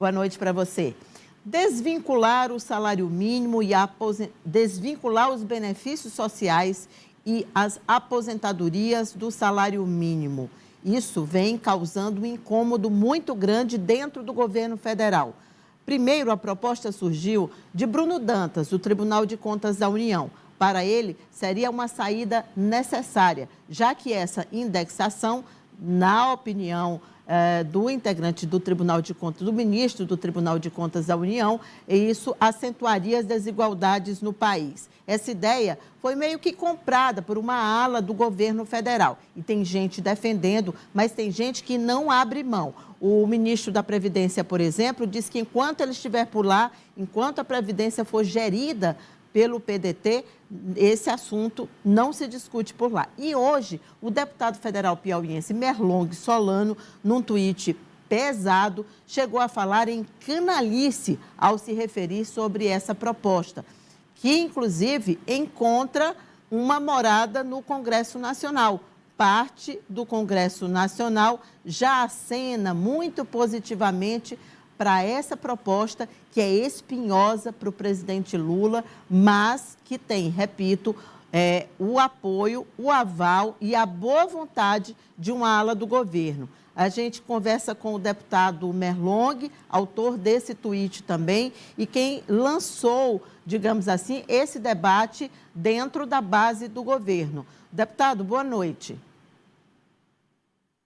Boa noite para você. Desvincular o salário mínimo e desvincular os benefícios sociais e as aposentadorias do salário mínimo. Isso vem causando um incômodo muito grande dentro do governo federal. Primeiro, a proposta surgiu de Bruno Dantas, do Tribunal de Contas da União. Para ele, seria uma saída necessária, já que essa indexação, na opinião do integrante do Tribunal de Contas, do ministro do Tribunal de Contas da União, e isso acentuaria as desigualdades no país. Essa ideia foi meio que comprada por uma ala do governo federal. E tem gente defendendo, mas tem gente que não abre mão. O ministro da Previdência, por exemplo, diz que enquanto ele estiver por lá, enquanto a Previdência for gerida pelo PDT, esse assunto não se discute por lá. E hoje, o deputado federal piauiense Merlong Solano, num tweet pesado, chegou a falar em canalice ao se referir sobre essa proposta, que inclusive encontra uma morada no Congresso Nacional. Parte do Congresso Nacional já acena muito positivamente para essa proposta que é espinhosa para o presidente Lula, mas que tem, repito, o apoio, o aval e a boa vontade de uma ala do governo. A gente conversa com o deputado Merlong, autor desse tweet também, e quem lançou, digamos assim, esse debate dentro da base do governo. Deputado, boa noite.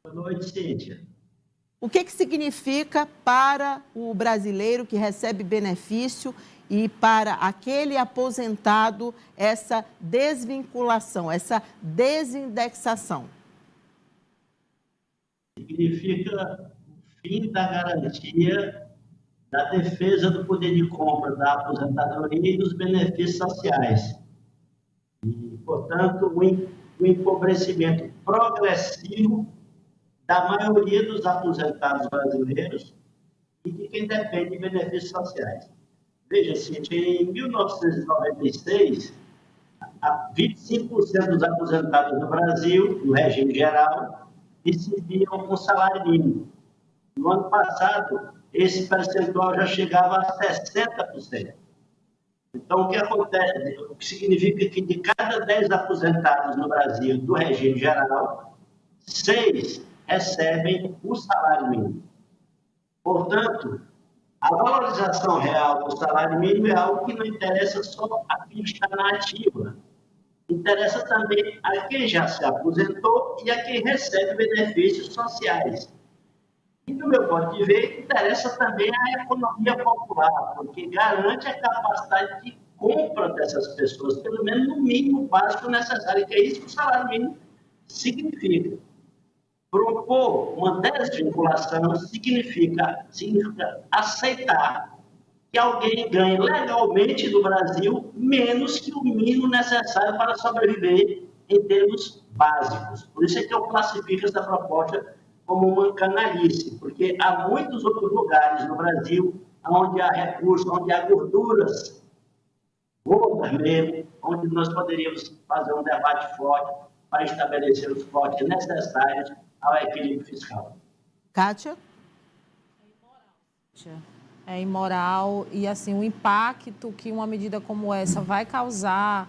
Boa noite, Cíntia. O que significa para o brasileiro que recebe benefício e para aquele aposentado essa desvinculação, essa desindexação? Significa o fim da garantia da defesa do poder de compra da aposentadoria e dos benefícios sociais. E, portanto, o empobrecimento progressivo da maioria dos aposentados brasileiros e de quem depende de benefícios sociais. Veja, Cíntia, em 1996, 25% dos aposentados no Brasil, no regime geral, recebiam um salário mínimo. No ano passado, esse percentual já chegava a 60%. Então, o que acontece? O que significa que de cada 10 aposentados no Brasil do regime geral, 6 recebem o salário mínimo. Portanto, a valorização real do salário mínimo é algo que não interessa só a quem está na ativa. Interessa também a quem já se aposentou e a quem recebe benefícios sociais. E, do meu ponto de vista, interessa também a economia popular, porque garante a capacidade de compra dessas pessoas, pelo menos no mínimo básico necessário, que é isso que o salário mínimo significa. Propor uma desvinculação significa aceitar que alguém ganhe legalmente no Brasil menos que o mínimo necessário para sobreviver em termos básicos. Por isso é que eu classifico essa proposta como uma canalice, porque há muitos outros lugares no Brasil onde há recursos, onde há gorduras gordas mesmo, onde nós poderíamos fazer um debate forte para estabelecer os cortes necessários ao equilíbrio fiscal. Kátia? É imoral e, assim, o impacto que uma medida como essa vai causar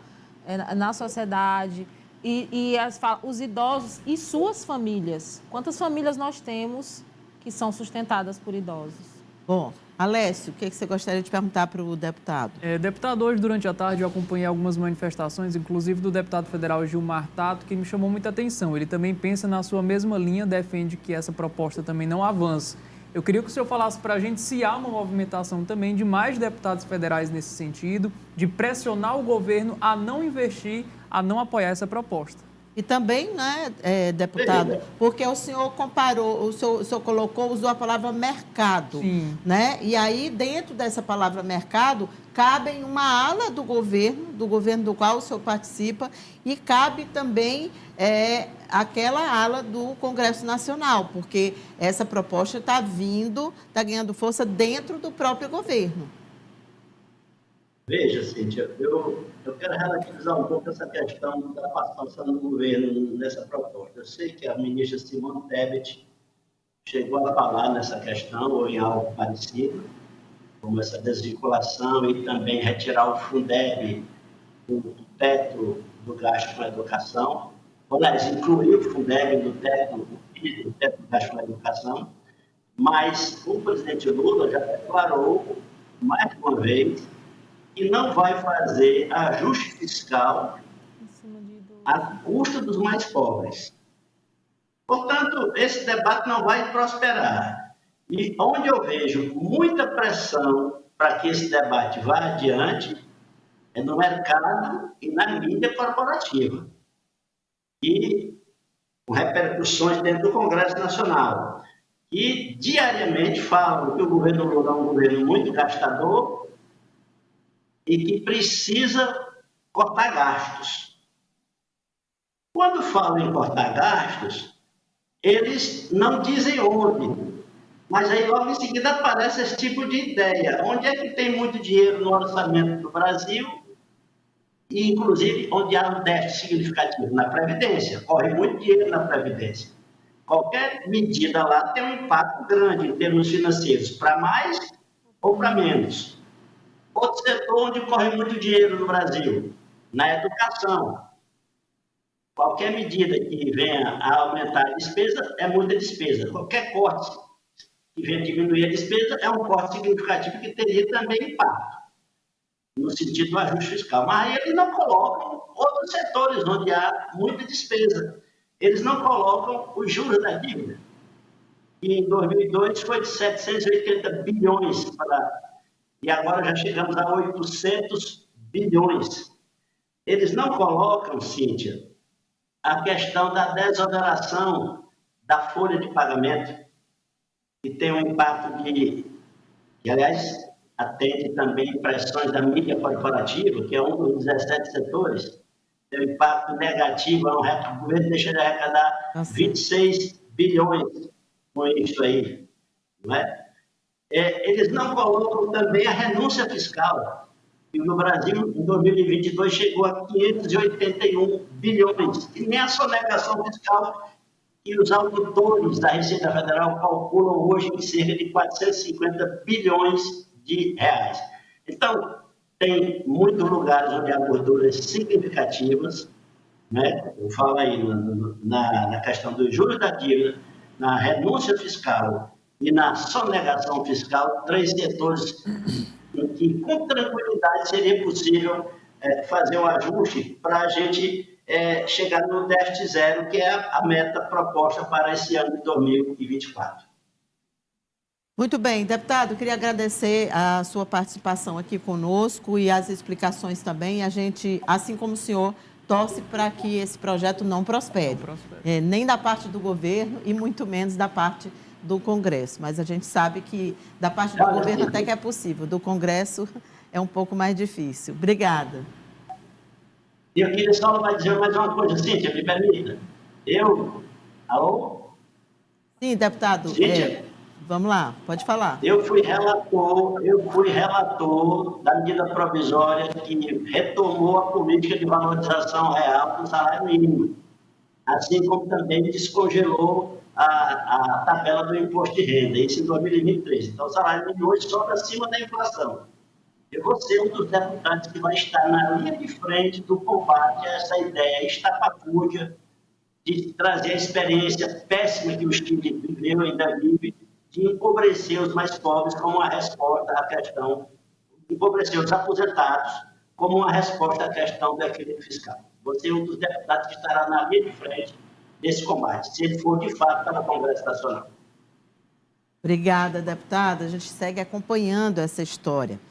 na sociedade os idosos e suas famílias. Quantas famílias nós temos que são sustentadas por idosos? Bom, Alessio, o que você gostaria de perguntar para o deputado? Deputado, hoje durante a tarde eu acompanhei algumas manifestações, inclusive do deputado federal Gilmar Tato, que me chamou muita atenção. Ele também pensa na sua mesma linha, defende que essa proposta também não avança. Eu queria que o senhor falasse para a gente se há uma movimentação também de mais deputados federais nesse sentido, de pressionar o governo a não investir, a não apoiar essa proposta. E também, né, deputado, porque o senhor comparou, o senhor colocou, usou a palavra mercado, Sim. Né? E aí, dentro dessa palavra mercado, cabe uma ala do governo do qual o senhor participa, e cabe também aquela ala do Congresso Nacional, porque essa proposta está ganhando força dentro do próprio governo. Veja, Cíntia, eu quero relativizar um pouco essa questão da participação do governo nessa proposta. Eu sei que a ministra Simone Tebet chegou a falar nessa questão ou em algo parecido, como essa desvinculação e também retirar o Fundeb do teto do gasto com a educação, aliás, incluir o Fundeb do teto do gasto com a educação, mas o presidente Lula já declarou, mais uma vez, que não vai fazer ajuste fiscal a custo dos mais pobres. Portanto, esse debate não vai prosperar. E onde eu vejo muita pressão para que esse debate vá adiante é no mercado e na mídia corporativa. E com repercussões dentro do Congresso Nacional, que diariamente falam que o governo Lula é um governo muito gastador e que precisa cortar gastos. Quando falam em cortar gastos, eles não dizem onde, mas aí logo em seguida aparece esse tipo de ideia. Onde é que tem muito dinheiro no orçamento do Brasil? E, inclusive, onde há um déficit significativo na Previdência. Corre muito dinheiro na Previdência. Qualquer medida lá tem um impacto grande em termos financeiros, para mais ou para menos. Outro setor onde corre muito dinheiro no Brasil, na educação. Qualquer medida que venha a aumentar a despesa é muita despesa. Qualquer corte que venha diminuir a despesa é um corte significativo que teria também impacto, no sentido do ajuste fiscal. Mas aí eles não colocam outros setores onde há muita despesa. Eles não colocam os juros da dívida, que em 2002 foi de 780 bilhões e agora já chegamos a 800 bilhões. Eles não colocam, Cíntia, a questão da desoneração da folha de pagamento, que tem um impacto que aliás, atende também pressões da mídia corporativa, que é um dos 17 setores, tem um impacto negativo, o governo deixa de arrecadar 26 bilhões com isso aí. Não é? Eles não colocam também a renúncia fiscal, que no Brasil, em 2022, chegou a 581 bilhões, e nem a sonegação fiscal que os auditores da Receita Federal calculam hoje em cerca de 450 bilhões de reais. Então, tem muitos lugares onde há gorduras significativas, né? Eu falo aí na questão dos juros da dívida, na renúncia fiscal e na sonegação fiscal, 3 setores em que, com tranquilidade, seria possível fazer um ajuste para a gente chegar no déficit zero, que é a meta proposta para esse ano de 2024. Muito bem, deputado, queria agradecer a sua participação aqui conosco e as explicações também. A gente, assim como o senhor, torce para que esse projeto não prospere, nem da parte do governo e muito menos da parte do Congresso. Mas a gente sabe que da parte do governo até que é possível, do Congresso é um pouco mais difícil. Obrigada. Eu queria só dizer mais uma coisa, Cíntia, me permita. Alô? Sim, deputado. Cíntia? Vamos lá, pode falar. Eu fui relator da medida provisória que retomou a política de valorização real do salário mínimo, assim como também descongelou a tabela do imposto de renda, isso em 2023. Então, o salário mínimo hoje sobe acima da inflação. Eu vou ser um dos deputados que vai estar na linha de frente do combate a essa ideia estapafúrdia de trazer a experiência péssima que o Chile viveu e ainda vive, de empobrecer os mais pobres como uma resposta à questão, empobrecer os aposentados como uma resposta à questão do equilíbrio fiscal. Você é um dos deputados que estará na linha de frente desse combate, se ele for de fato para o Congresso Nacional. Obrigada, deputada. A gente segue acompanhando essa história.